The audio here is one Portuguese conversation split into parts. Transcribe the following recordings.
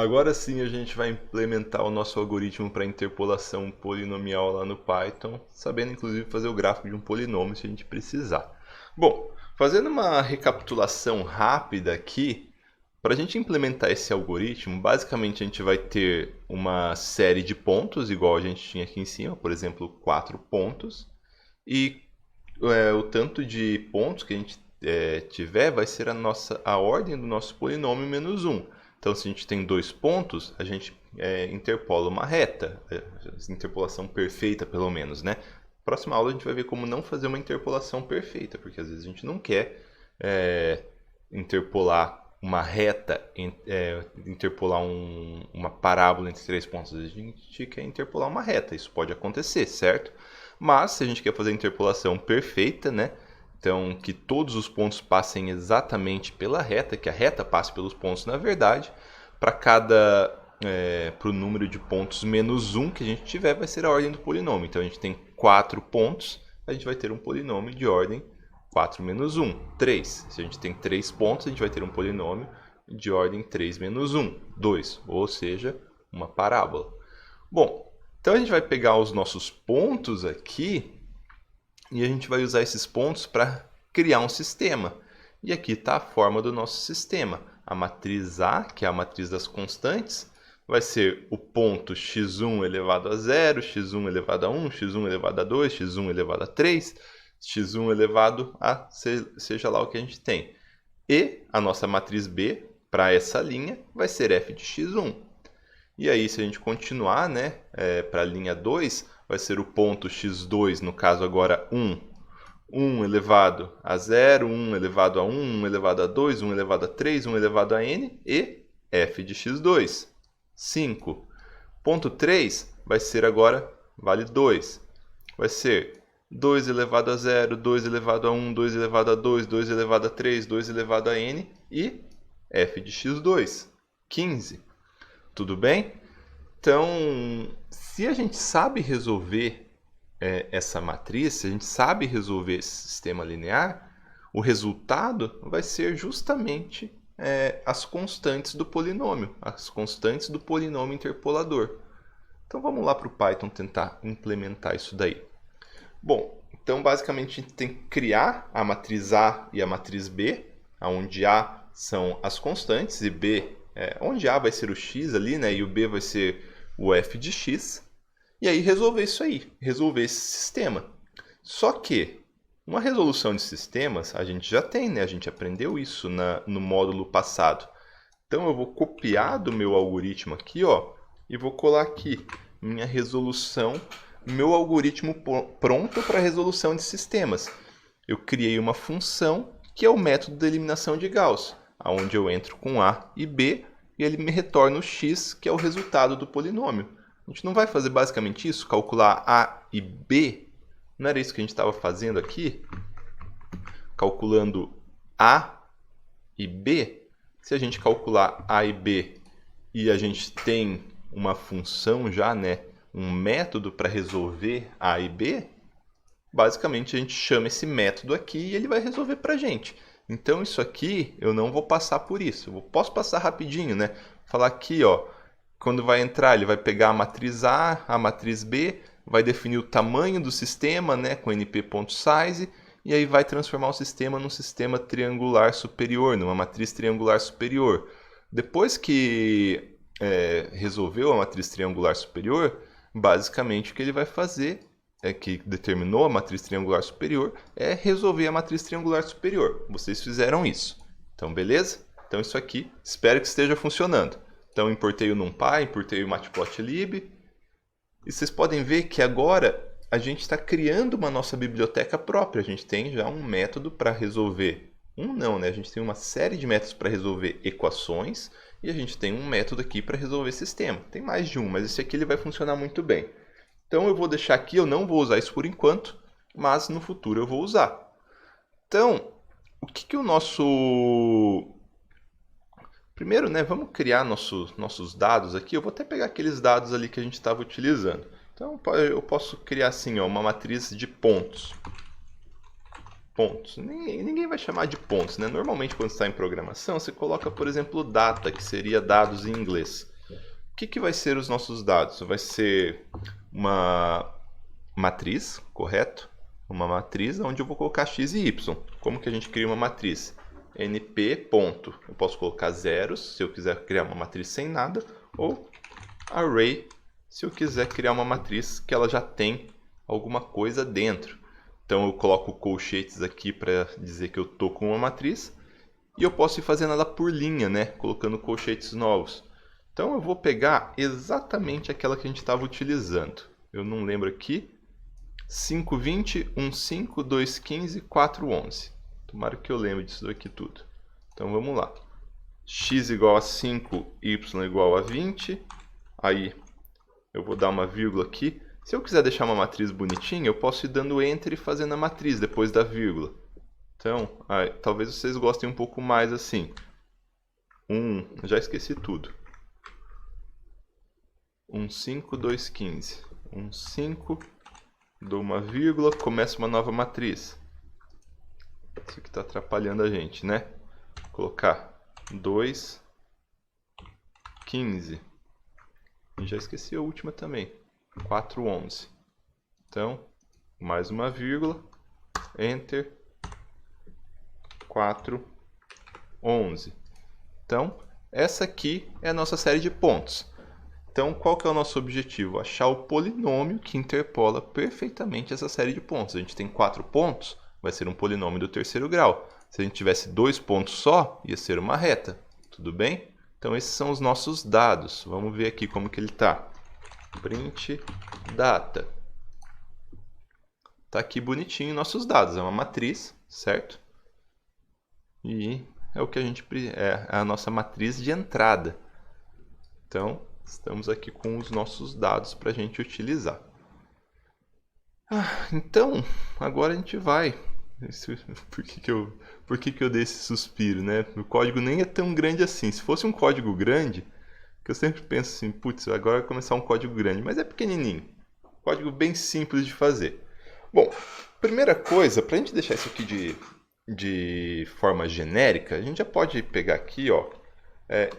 Agora sim a gente vai implementar o nosso algoritmo para interpolação polinomial lá no Python, sabendo inclusive fazer o gráfico de um polinômio se a gente precisar. Bom, fazendo uma recapitulação rápida aqui, para a gente implementar esse algoritmo, basicamente a gente vai ter uma série de pontos, igual a gente tinha aqui em cima, por exemplo, 4 pontos, e o tanto de pontos que a gente tiver vai ser a ordem do nosso polinômio menos 1. Então, se a gente tem 2 pontos, a gente interpola uma reta, interpolação perfeita pelo menos, né? Próxima aula a gente vai ver como não fazer uma interpolação perfeita, porque às vezes a gente não quer interpolar uma reta, interpolar uma parábola entre 3 pontos. Às vezes a gente quer interpolar uma reta, isso pode acontecer, certo? Mas se a gente quer fazer a interpolação perfeita, né? Então, que todos os pontos passem exatamente pela reta, que a reta passe pelos pontos na verdade, para o número de pontos menos 1 que a gente tiver, vai ser a ordem do polinômio. Então, a gente tem 4 pontos, a gente vai ter um polinômio de ordem 4 menos 1, 3. Se a gente tem 3 pontos, a gente vai ter um polinômio de ordem 3 menos 1, 2, ou seja, uma parábola. Bom, então a gente vai pegar os nossos pontos aqui e a gente vai usar esses pontos para criar um sistema. E aqui está a forma do nosso sistema. A matriz A, que é a matriz das constantes, vai ser o ponto x1 elevado a 0, x1 elevado a 1, x1 elevado a 2, x1 elevado a 3, x1 elevado a seja lá o que a gente tem. E a nossa matriz B, para essa linha, vai ser f de x1. E aí, se a gente continuar, né, para a linha 2, vai ser o ponto x2, no caso agora 1 elevado a 0, 1 elevado a 1, 1 elevado a 2, 1 elevado a 3, 1 elevado a n, e f de x2, 5. Ponto 3 vai ser agora, vale 2. Vai ser 2 elevado a 0, 2 elevado a 1, 2 elevado a 2, 2 elevado a 3, 2 elevado a n, e f de x2, 15. Tudo bem? Então, se a gente sabe resolver essa matriz, se a gente sabe resolver esse sistema linear, o resultado vai ser justamente as constantes do polinômio, as constantes do polinômio interpolador. Então, vamos lá para o Python tentar implementar isso daí. Bom, então basicamente a gente tem que criar a matriz A e a matriz B, onde A são as constantes e B, onde A vai ser o x ali, né, e o B vai ser o f de x, e aí resolver isso aí, resolver esse sistema. Só que uma resolução de sistemas a gente já tem, né? A gente aprendeu isso no módulo passado. Então eu vou copiar do meu algoritmo aqui, ó, e vou colar aqui minha resolução, meu algoritmo pronto para resolução de sistemas. Eu criei uma função que é o método de eliminação de Gauss, onde eu entro com A e B e ele me retorna o x, que é o resultado do polinômio. A gente não vai fazer basicamente isso, calcular A e B? Não era isso que a gente estava fazendo aqui? Calculando A e B? Se a gente calcular A e B e a gente tem uma função já, né, um método para resolver A e B, basicamente a gente chama esse método aqui e ele vai resolver para a gente. Então isso aqui eu não vou passar por isso. Eu posso passar rapidinho, né? Falar aqui, ó, quando vai entrar ele vai pegar a matriz A matriz B, vai definir o tamanho do sistema, né, com np.size, e aí vai transformar o sistema num sistema triangular superior, numa matriz triangular superior. Depois que resolveu a matriz triangular superior, basicamente o que ele vai fazer que determinou a matriz triangular superior é resolver a matriz triangular superior. Vocês fizeram isso. Então, beleza? Então, isso aqui, espero que esteja funcionando. Então, importei o NumPy, importei o Matplotlib. E vocês podem ver que agora a gente está criando uma nossa biblioteca própria. A gente tem já um método para resolver. Não, né? A gente tem uma série de métodos para resolver equações e a gente tem um método aqui para resolver sistema. Tem mais de um, mas esse aqui ele vai funcionar muito bem. Então eu vou deixar aqui, eu não vou usar isso por enquanto, mas no futuro eu vou usar. Então, o que o nosso... Primeiro, né, vamos criar nossos dados aqui. Eu vou até pegar aqueles dados ali que a gente estava utilizando. Então eu posso criar assim, ó, uma matriz de pontos. Pontos. Ninguém vai chamar de pontos, né? Normalmente quando está em programação, você coloca, por exemplo, data, que seria dados em inglês. que vai ser os nossos dados? Vai ser uma matriz, correto? Uma matriz onde eu vou colocar x e y. Como que a gente cria uma matriz? np ponto. Eu posso colocar zeros se eu quiser criar uma matriz sem nada, ou array se eu quiser criar uma matriz que ela já tem alguma coisa dentro. Então eu coloco colchetes aqui para dizer que eu estou com uma matriz, e eu posso ir fazendo ela por linha, né? Colocando colchetes novos. Então eu vou pegar exatamente aquela que a gente estava utilizando. Eu não lembro aqui. 5, 20, 1, 5, 2, 15, 4, 11. Tomara que eu lembre disso daqui tudo. Então vamos lá. X igual a 5, y igual a 20. Aí eu vou dar uma vírgula aqui. Se eu quiser deixar uma matriz bonitinha, eu posso ir dando Enter e fazendo a matriz depois da vírgula. Então, talvez vocês gostem um pouco mais assim. Já esqueci tudo. 1, 5, 2, 15. 1, 5, dou uma vírgula, começa uma nova matriz. Isso aqui está atrapalhando a gente, né? Vou colocar 2, 15. E já esqueci a última também. 4, 11. Então, mais uma vírgula, Enter, 4, 11. Então, essa aqui é a nossa série de pontos. Então, qual que é o nosso objetivo? Achar o polinômio que interpola perfeitamente essa série de pontos. A gente tem 4 pontos, vai ser um polinômio do terceiro grau. Se a gente tivesse 2 pontos só, ia ser uma reta. Tudo bem? Então, esses são os nossos dados. Vamos ver aqui como que ele está. Print data. Está aqui bonitinho nossos dados. É uma matriz, certo? E é o que é a nossa matriz de entrada. Então, estamos aqui com os nossos dados para a gente utilizar. Então, agora a gente vai. Por que eu dei esse suspiro, né? O código nem é tão grande assim. Se fosse um código grande, que eu sempre penso assim, putz, agora vai começar um código grande, mas é pequenininho. Código bem simples de fazer. Bom, primeira coisa, para a gente deixar isso aqui de forma genérica, a gente já pode pegar aqui, ó,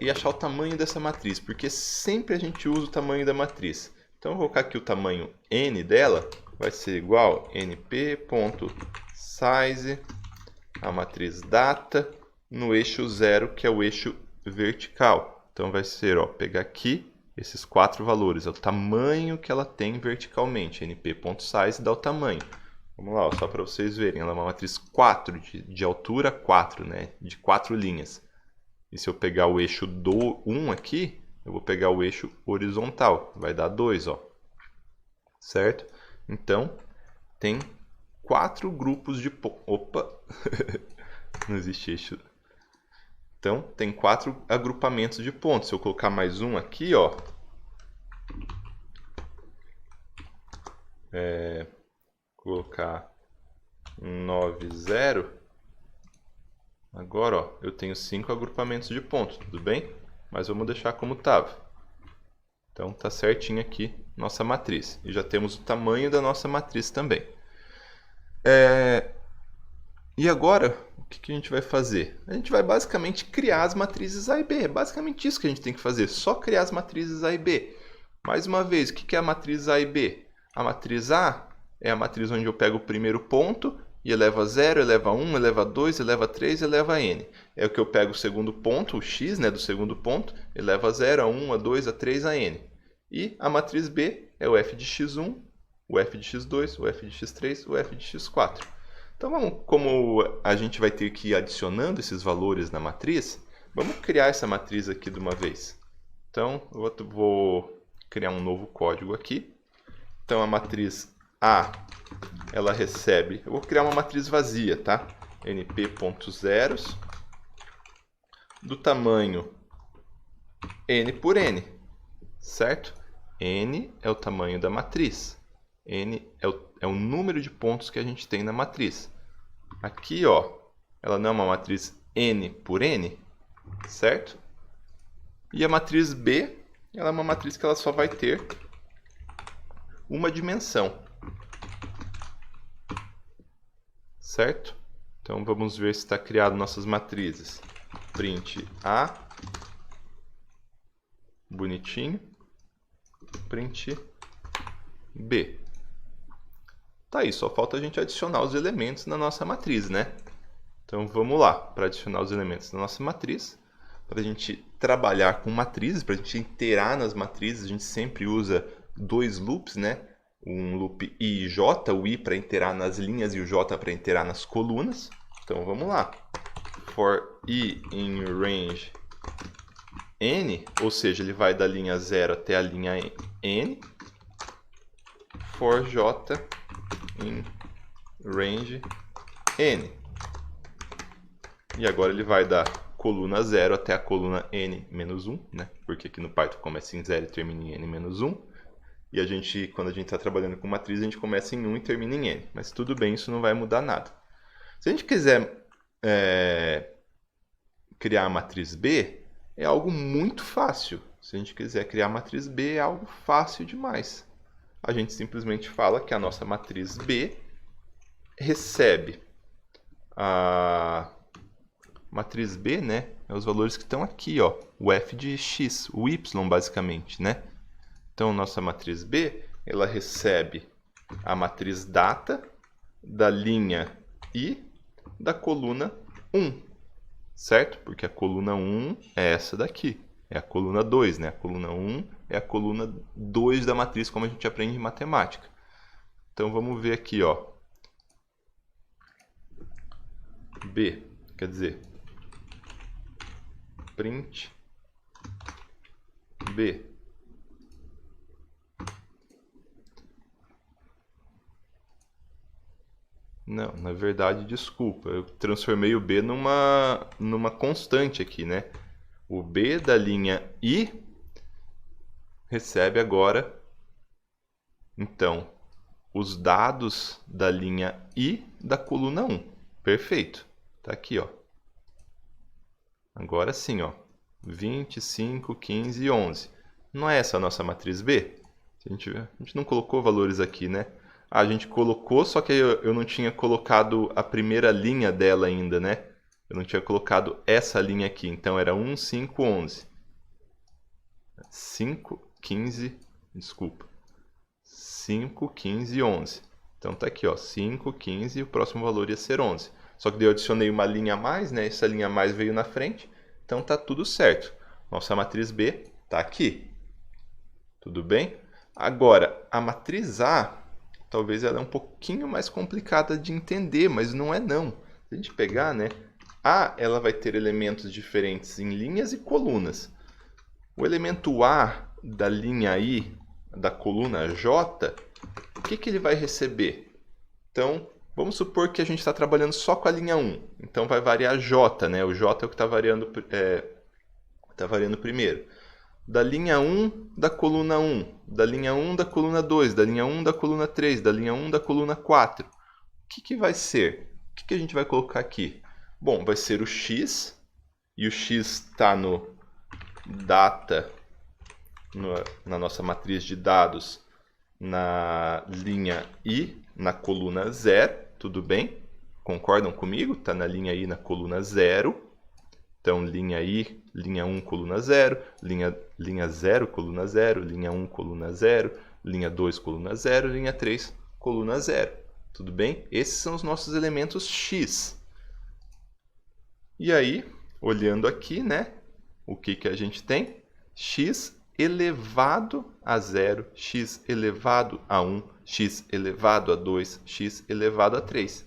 e achar o tamanho dessa matriz, porque sempre a gente usa o tamanho da matriz. Então, eu vou colocar aqui o tamanho n dela, vai ser igual a np.size, a matriz data, no eixo 0, que é o eixo vertical. Então, vai ser, ó, pegar aqui esses 4 valores, é o tamanho que ela tem verticalmente. np.size dá o tamanho. Vamos lá, ó, só para vocês verem, ela é uma matriz 4, de altura 4, né, de 4 linhas. E se eu pegar o eixo 1 aqui, eu vou pegar o eixo horizontal, vai dar 2, ó. Certo? Então, tem 4 grupos de pontos. Opa! Não existe eixo. Então, tem 4 agrupamentos de pontos. Se eu colocar mais um aqui, ó. Colocar 9, 0. Agora, ó, eu tenho 5 agrupamentos de pontos, tudo bem? Mas vamos deixar como estava. Então, tá certinho aqui nossa matriz. E já temos o tamanho da nossa matriz também. E agora, o que a gente vai fazer? A gente vai basicamente criar as matrizes A e B. É basicamente isso que a gente tem que fazer, só criar as matrizes A e B. Mais uma vez, o que é a matriz A e B? A matriz A é a matriz onde eu pego o primeiro ponto e eleva a 0, eleva a 1, eleva a 2, eleva a 3, eleva a n. É o que eu pego o segundo ponto, o x, né, do segundo ponto, eleva a 0, a 1, a 2, a 3, a n. E a matriz B é o f de x1, o f de x2, o f de x3, o f de x4. Então, como a gente vai ter que ir adicionando esses valores na matriz, vamos criar essa matriz aqui de uma vez. Então, eu vou criar um novo código aqui. Então, a matriz A, ela recebe... Eu vou criar uma matriz vazia, tá? np.zeros, do tamanho n por n, certo? N é o tamanho da matriz. N é o número de pontos que a gente tem na matriz. Aqui, ó, ela não é uma matriz n por n, certo? E a matriz B, ela é uma matriz que ela só vai ter uma dimensão, certo? Então, vamos ver se está criado nossas matrizes. Print A Bonitinho. Print B. Tá aí, só falta a gente adicionar os elementos na nossa matriz, né? Então vamos lá, para adicionar os elementos na nossa matriz. Para a gente trabalhar com matrizes, para a gente iterar nas matrizes, a gente sempre usa dois loops, né? Um loop I e J, o I para iterar nas linhas e o J para iterar nas colunas. Então vamos lá. For I in range N, ou seja, ele vai da linha 0 até a linha N. For J in range N. E agora ele vai da coluna 0 até a coluna n-1, né? Porque aqui no Python começa em 0 e termina em n-1. E a gente, quando a gente está trabalhando com matriz, a gente começa em 1 e termina em n. Mas tudo bem, isso não vai mudar nada. Se a gente quiser criar a matriz B, é algo muito fácil. Se a gente quiser criar a matriz B, é algo fácil demais. A gente simplesmente fala que a nossa matriz B recebe a matriz B, né, é os valores que estão aqui, ó, o f de x, o y basicamente, né? Então, nossa matriz B, ela recebe a matriz data da linha I da coluna 1, certo? Porque a coluna 1 é essa daqui, é a coluna 2, né? A coluna 1 é a coluna 2 da matriz, como a gente aprende em matemática. Então, vamos ver aqui, ó. B, quer dizer, print B. Não, na verdade, desculpa, eu transformei o B numa constante aqui, né? O B da linha I recebe agora, então, os dados da linha I da coluna 1. Perfeito. Tá aqui, ó. Agora sim, ó. 25, 15 e 11. Não é essa a nossa matriz B? A gente não colocou valores aqui, né? A gente colocou, só que eu não tinha colocado a primeira linha dela ainda, né? Eu não tinha colocado essa linha aqui. Então era 1, 5, 11. 5, 15, desculpa. 5, 15 e 11. Então tá aqui, ó, 5, 15 e o próximo valor ia ser 11. Só que daí eu adicionei uma linha a mais, né? Essa linha a mais veio na frente. Então tá tudo certo. Nossa matriz B tá aqui. Tudo bem? Agora, a matriz A, talvez ela é um pouquinho mais complicada de entender, mas não é não. Se a gente pegar, né? A, ela vai ter elementos diferentes em linhas e colunas. O elemento A da linha I, da coluna J, o que ele vai receber? Então, vamos supor que a gente está trabalhando só com a linha 1. Então, vai variar J, né? O J é o que está variando primeiro. Da linha 1 da coluna 1, da linha 1 da coluna 2, da linha 1 da coluna 3, da linha 1 da coluna 4. O que vai ser? O que a gente vai colocar aqui? Bom, vai ser o X, e o X está no data, na nossa matriz de dados, na linha I, na coluna 0, tudo bem? Concordam comigo? Está na linha I, na coluna 0. Então, linha I, linha 1, coluna 0, linha 0, coluna 0, linha 1, coluna 0, linha 2, coluna 0, linha 3, coluna 0. Tudo bem? Esses são os nossos elementos X. E aí, olhando aqui, né? O que a gente tem? X elevado a 0, x elevado a 1, x elevado a 2, x elevado a 3.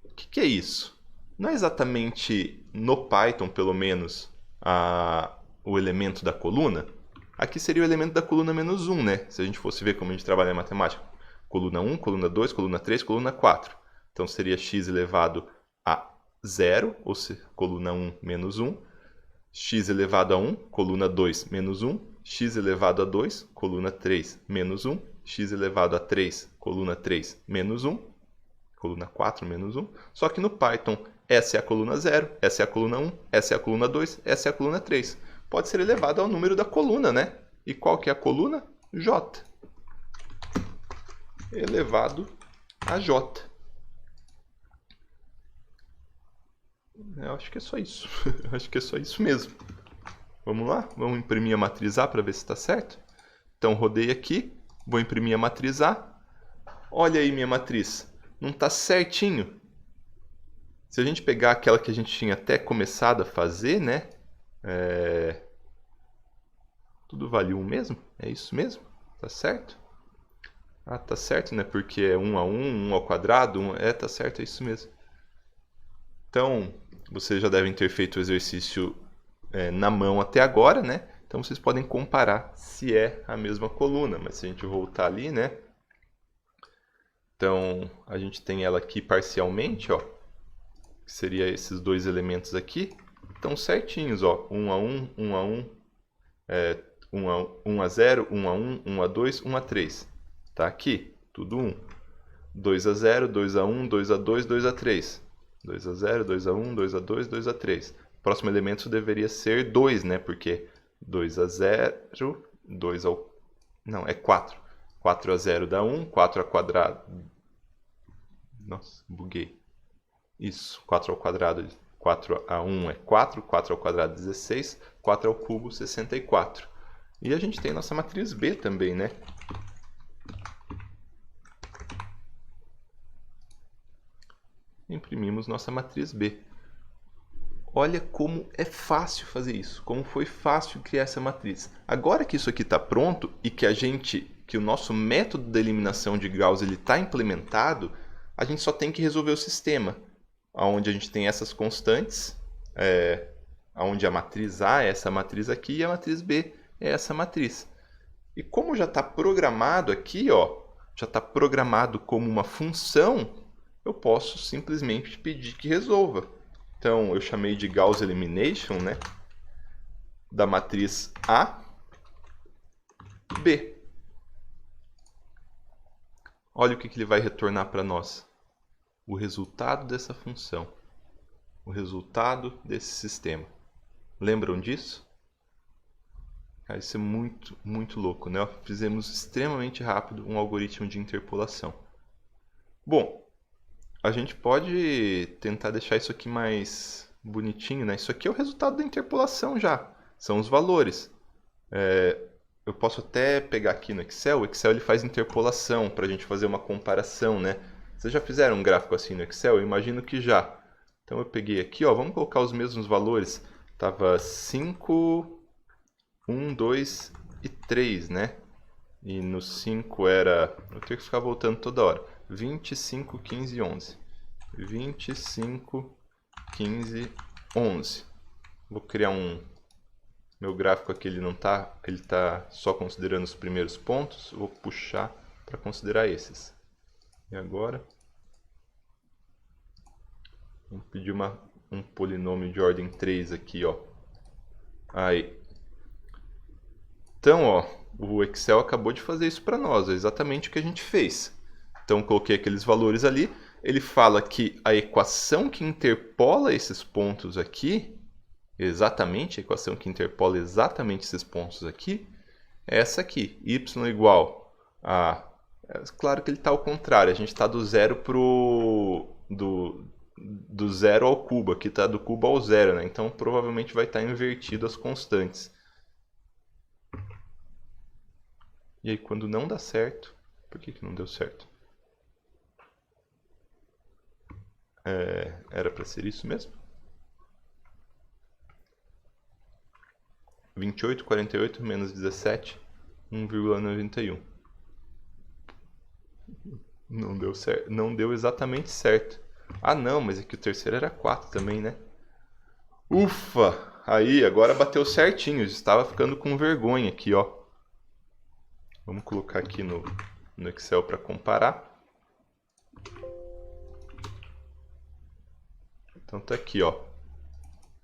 O que é isso? Não é exatamente no Python, pelo menos, o elemento da coluna. Aqui seria o elemento da coluna menos 1, né? Se a gente fosse ver como a gente trabalha em matemática. Coluna 1, coluna 2, coluna 3, coluna 4. Então seria x elevado a 0, ou seja, coluna 1 menos 1. X elevado a 1, coluna 2 menos 1. X elevado a 2, coluna 3 menos 1. X elevado a 3, coluna 3 menos 1. Coluna 4 menos 1. Só que no Python, essa é a coluna 0, essa é a coluna 1, essa é a coluna 2, essa é a coluna 3. Pode ser elevado ao número da coluna, né? E qual que é a coluna? J. Elevado a J. Eu acho que é só isso. Eu acho que é só isso mesmo. Vamos lá? Vamos imprimir a matriz A para ver se está certo? Então, rodei aqui, vou imprimir a matriz A. Olha aí minha matriz, não está certinho. Se a gente pegar aquela que a gente tinha até começado a fazer, né? Tudo vale 1 mesmo? É isso mesmo? Tá certo? Ah, tá certo, né? Porque é 1 a 1, 1 ao quadrado, 1... tá certo, é isso mesmo. Então, vocês já devem ter feito o exercício na mão até agora, né? Então, vocês podem comparar se é a mesma coluna. Mas se a gente voltar ali, né? Então, a gente tem ela aqui parcialmente, ó. Que seria esses dois elementos aqui. Estão certinhos, ó. 1 a 1, 1 a 1, 1 a 0, 1 a 1, 1 a 2, 1 a 3. Tá aqui, tudo 1. 2 a 0, 2 a 1, 2 a 2, 2 a 3. 2 a 0, 2 a 1, 2 a 2, 2 a 3. O próximo elemento deveria ser 2, né? Porque 2 a 0, 2 ao... Não, é 4. 4 a 0 dá 1, 4 ao quadrado... Nossa, buguei. Isso, 4 ao quadrado, 4 a 1 é 4, 4 ao quadrado 16, 4 ao cubo 64. E a gente tem nossa matriz B também, né? Imprimimos nossa matriz B. Olha como é fácil fazer isso, como foi fácil criar essa matriz. Agora que isso aqui está pronto e que o nosso método de eliminação de Gauss está implementado, a gente só tem que resolver o sistema, onde a gente tem essas constantes, onde a matriz A é essa matriz aqui e a matriz B é essa matriz. E como já está programado aqui, ó, já está programado como uma função, eu posso simplesmente pedir que resolva. Então, eu chamei de Gauss Elimination, né, da matriz A, B. Olha o que ele vai retornar para nós. O resultado dessa função. O resultado desse sistema. Lembram disso? Cara, isso é muito, muito louco, né? Fizemos extremamente rápido um algoritmo de interpolação. Bom, a gente pode tentar deixar isso aqui mais bonitinho, né? Isso aqui é o resultado da interpolação já. São os valores. Eu posso até pegar aqui no Excel. O Excel ele faz interpolação para a gente fazer uma comparação, né? Vocês já fizeram um gráfico assim no Excel? Eu imagino que já. Então eu peguei aqui, ó, vamos colocar os mesmos valores. Tava 5, 1, 2 e 3, né? E no 5 era... Eu tenho que ficar voltando toda hora. 25, 15 e 11. 25, 15, 11. Vou criar um... Meu gráfico aqui ele não tá... Ele está só considerando os primeiros pontos. Vou puxar para considerar esses. E agora... Vamos pedir um polinômio de ordem 3 aqui, ó. Aí. Então, ó, o Excel acabou de fazer isso para nós, é exatamente o que a gente fez. Então, coloquei aqueles valores ali. Ele fala que a equação que interpola esses pontos aqui, exatamente, a equação que interpola exatamente esses pontos aqui, é essa aqui. Y igual a... Claro que ele está ao contrário, a gente está do zero do zero ao cubo, aqui está do cubo ao zero, né? Então provavelmente vai estar invertido as constantes. E aí quando não dá certo, por que não deu certo? Era para ser isso mesmo? 28, 48 menos 17, 1,91. Não deu certo, não deu exatamente certo. Ah não, mas aqui o terceiro era 4 também, né? Ufa! Aí, agora bateu certinho. Estava ficando com vergonha aqui, ó. Vamos colocar aqui no Excel para comparar. Então tá aqui, ó.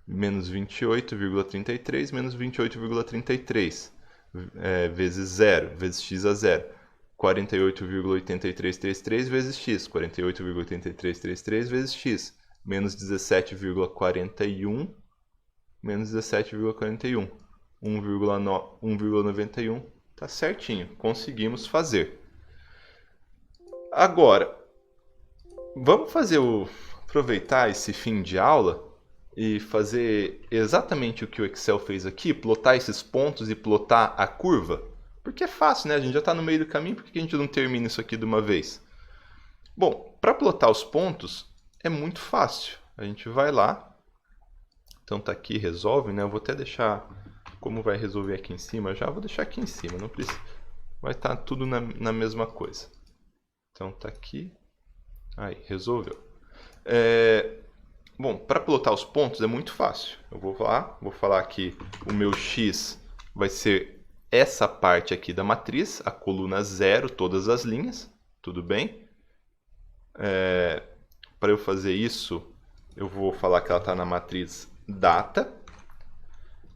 Menos 28,33 menos 28,33 vezes 0, vezes x a 0. 48,8333 vezes x, 48,8333 vezes x, menos 17,41, menos 17,41, 1,91, tá certinho, conseguimos fazer. Agora, vamos aproveitar esse fim de aula e fazer exatamente o que o Excel fez aqui, plotar esses pontos e plotar a curva? Porque é fácil, né? A gente já está no meio do caminho, por que a gente não termina isso aqui de uma vez? Bom, para plotar os pontos é muito fácil. A gente vai lá, então tá aqui, resolve, né? Eu vou até deixar, como vai resolver aqui em cima já, vou deixar aqui em cima, não precisa. Vai estar tudo na mesma coisa. Então tá aqui, aí, resolveu. Bom, para plotar os pontos é muito fácil. Eu vou falar que o meu x vai ser essa parte aqui da matriz, a coluna 0, todas as linhas, tudo bem? Para eu fazer isso, eu vou falar que ela está na matriz data.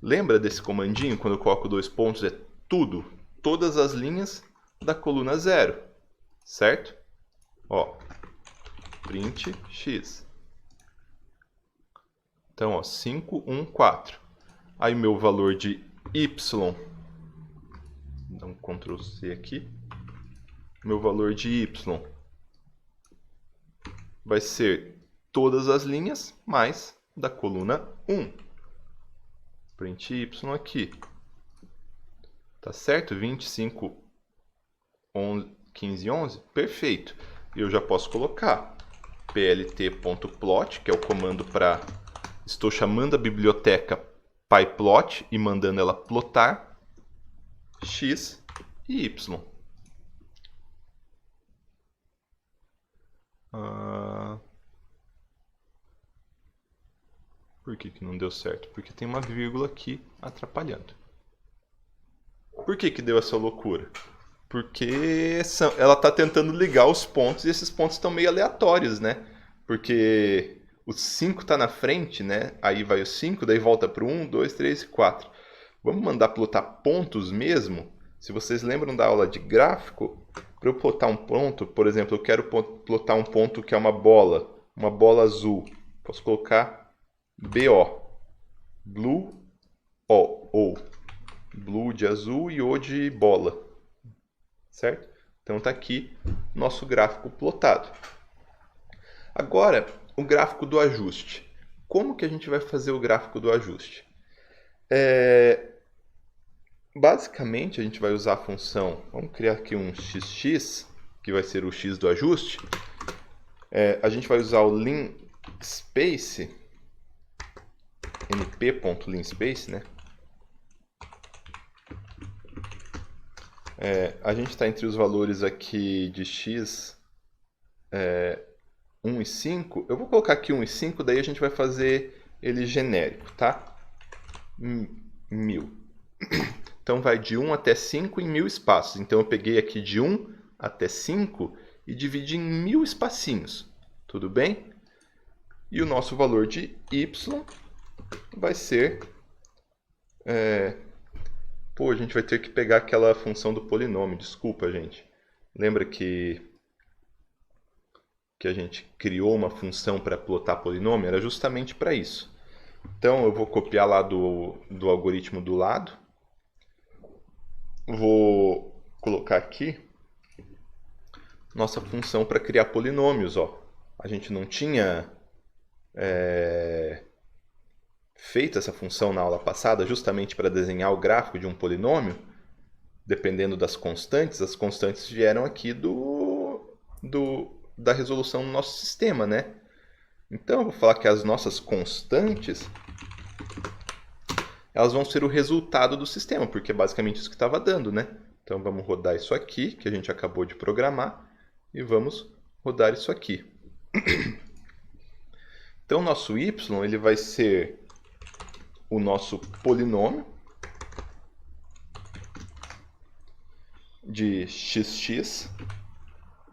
Lembra desse comandinho, quando eu coloco 2 pontos, é tudo, todas as linhas da coluna 0, certo? Ó, print x. Então, ó, 5, 1, 4. Aí meu valor de y, dá um Ctrl C aqui, meu valor de y vai ser todas as linhas mais da coluna 1. Print y aqui. Tá certo? 25, 11, 15, 11? Perfeito. Eu já posso colocar plt.plot, que é o comando para... Estou chamando a biblioteca pyplot e mandando ela plotar x e y. Por que não deu certo? Porque tem uma vírgula aqui atrapalhando. Por que deu essa loucura? Porque ela está tentando ligar os pontos e esses pontos estão meio aleatórios, né? Porque o 5 está na frente, né? Aí vai o 5, daí volta para o 1, 2, 3 e 4. Vamos mandar plotar pontos mesmo? Se vocês lembram da aula de gráfico, para eu plotar um ponto, por exemplo, eu quero plotar um ponto que é uma bola azul. Posso colocar BO, Blue O, Blue de azul e O de bola, certo? Então está aqui nosso gráfico plotado. Agora, o gráfico do ajuste. Como que a gente vai fazer o gráfico do ajuste? Basicamente, a gente vai usar a função, vamos criar aqui um xx, que vai ser o x do ajuste. A gente vai usar o linspace, np.linspace, né? A gente está entre os valores aqui de x 1 e 5. Eu vou colocar aqui 1 e 5, daí a gente vai fazer ele genérico, tá? 1000. Então vai de 1 até 5 em 1000 espaços. Então eu peguei aqui de 1 até 5 e dividi em 1000 espacinhos. Tudo bem? E o nosso valor de y vai ser... a gente vai ter que pegar aquela função do polinômio. Desculpa, gente. Lembra que a gente criou uma função para plotar polinômio? Era justamente para isso. Então eu vou copiar lá do algoritmo do lado. Vou colocar aqui nossa função para criar polinômios. Ó. A gente não tinha feito essa função na aula passada justamente para desenhar o gráfico de um polinômio. Dependendo das constantes, as constantes vieram aqui da resolução do nosso sistema, né? Então eu vou falar que as nossas constantes elas vão ser o resultado do sistema, porque é basicamente isso que estava dando, né? Então vamos rodar isso aqui, que a gente acabou de programar, e vamos rodar isso aqui. Então nosso y ele vai ser o nosso polinômio de xx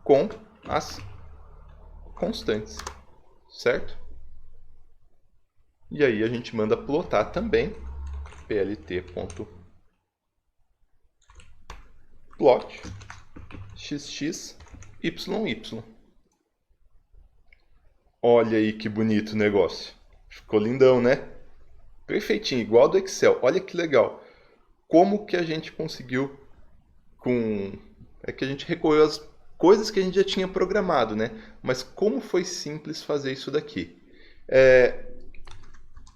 com as constantes, certo? E aí a gente manda plotar também plt.plot xx yy. Olha aí que bonito o negócio. Ficou lindão, né? Perfeitinho, igual do Excel. Olha que legal. Como que a gente conseguiu É que a gente recorreu às coisas que a gente já tinha programado, né? Mas como foi simples fazer isso daqui.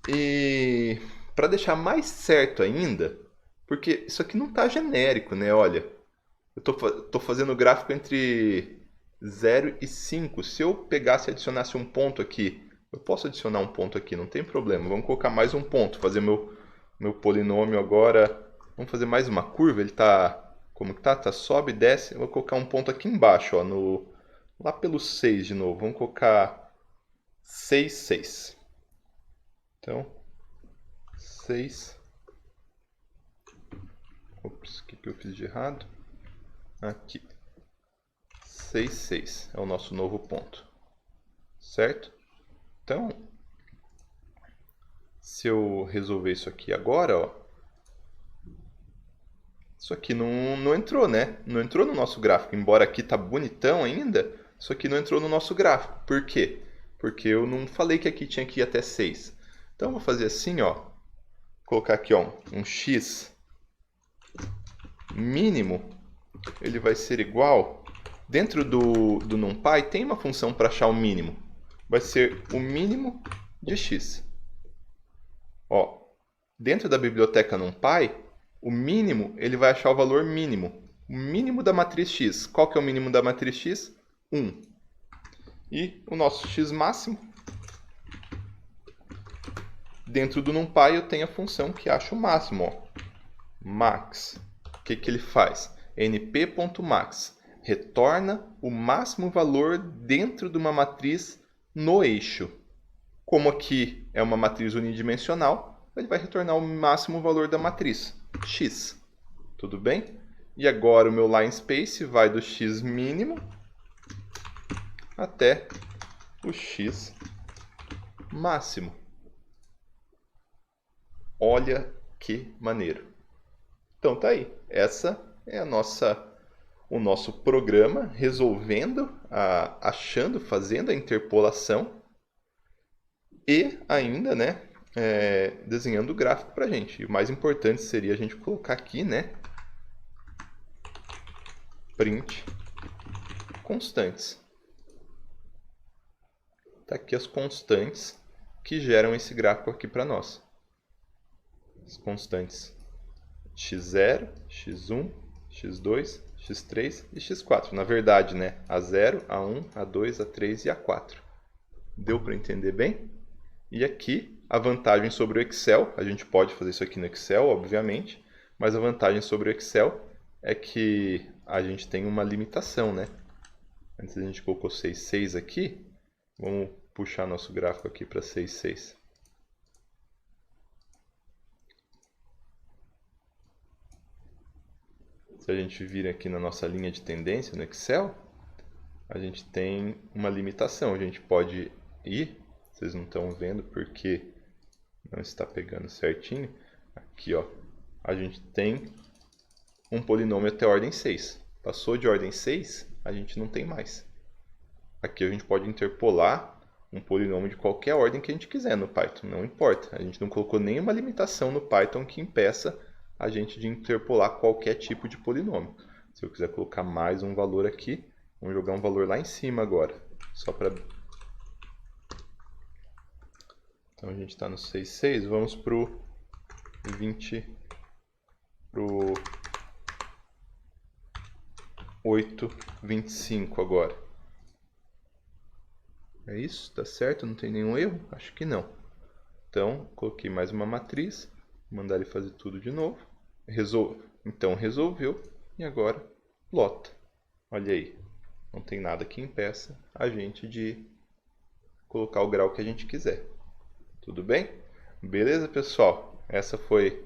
E para deixar mais certo ainda, porque isso aqui não está genérico, né? Olha, eu tô fazendo o gráfico entre 0 e 5. Se eu pegasse e adicionasse um ponto aqui, eu posso adicionar um ponto aqui, não tem problema. Vamos colocar mais um ponto, fazer meu polinômio agora. Vamos fazer mais uma curva, ele tá... Como que tá? Tá sobe e desce. Eu vou colocar um ponto aqui embaixo, ó, lá pelo 6 de novo. Vamos colocar 6, 6. Então, 6. Ops, o que eu fiz de errado? Aqui. 6, 6 é o nosso novo ponto. Certo? Então, se eu resolver isso aqui agora, ó, isso aqui não entrou, né? Não entrou no nosso gráfico. Embora aqui tá bonitão ainda, isso aqui não entrou no nosso gráfico. Por quê? Porque eu não falei que aqui tinha que ir até 6. Então, eu vou fazer assim, ó. Vou colocar aqui, ó, um x mínimo. Ele vai ser igual... Dentro do NumPy tem uma função para achar o mínimo. Vai ser o mínimo de x. Ó, dentro da biblioteca NumPy, o mínimo ele vai achar o valor mínimo. O mínimo da matriz x. Qual que é o mínimo da matriz x? 1. E o nosso x máximo, dentro do NumPy eu tenho a função que acha o máximo. Ó. Max. O que ele faz? np.max. Retorna o máximo valor dentro de uma matriz no eixo. Como aqui é uma matriz unidimensional, ele vai retornar o máximo valor da matriz, x. Tudo bem? E agora o meu line space vai do x mínimo até o x máximo. Olha que maneiro. Então tá aí. Essa é o nosso programa resolvendo, fazendo a interpolação e ainda, né, desenhando o gráfico para a gente. E o mais importante seria a gente colocar aqui, né, print constantes. Tá aqui as constantes que geram esse gráfico aqui para nós. As constantes x0, x1, x2, x3 e x4. Na verdade, né, A0, A1, A2, A3 e A4. Deu para entender bem? E aqui, a vantagem sobre o Excel, a gente pode fazer isso aqui no Excel, obviamente, mas a vantagem sobre o Excel é que a gente tem uma limitação, né? Antes a gente colocou 6, 6 aqui, vamos puxar nosso gráfico aqui para 6, 6. Se a gente vir aqui na nossa linha de tendência no Excel, a gente tem uma limitação. A gente pode ir, vocês não estão vendo porque não está pegando certinho. Aqui, ó, a gente tem um polinômio até ordem 6. Passou de ordem 6, a gente não tem mais. Aqui a gente pode interpolar um polinômio de qualquer ordem que a gente quiser no Python, não importa. A gente não colocou nenhuma limitação no Python que impeça a gente de interpolar qualquer tipo de polinômio. Se eu quiser colocar mais um valor aqui, vamos jogar um valor lá em cima agora. Só para... Então a gente está no 6, 6, vamos para o 20, para o 8, 25 agora. É isso? Tá certo? Não tem nenhum erro? Acho que não. Então, coloquei mais uma matriz, vou mandar ele fazer tudo de novo. Então resolveu e agora plota. Olha aí, não tem nada que impeça a gente de colocar o grau que a gente quiser. Tudo bem? Beleza, pessoal? Essa foi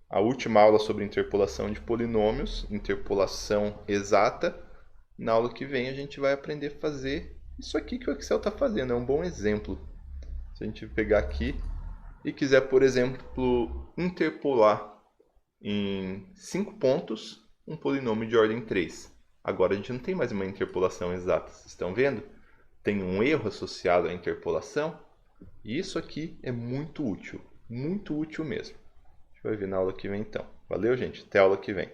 a última aula sobre interpolação de polinômios, interpolação exata. Na aula que vem a gente vai aprender a fazer isso aqui que o Excel está fazendo, é um bom exemplo. Se a gente pegar aqui e quiser, por exemplo, interpolar em 5 pontos um polinômio de ordem 3. Agora a gente não tem mais uma interpolação exata, vocês estão vendo? Tem um erro associado à interpolação e isso aqui é muito útil mesmo. A gente vai ver na aula que vem então. Valeu, gente, até a aula que vem.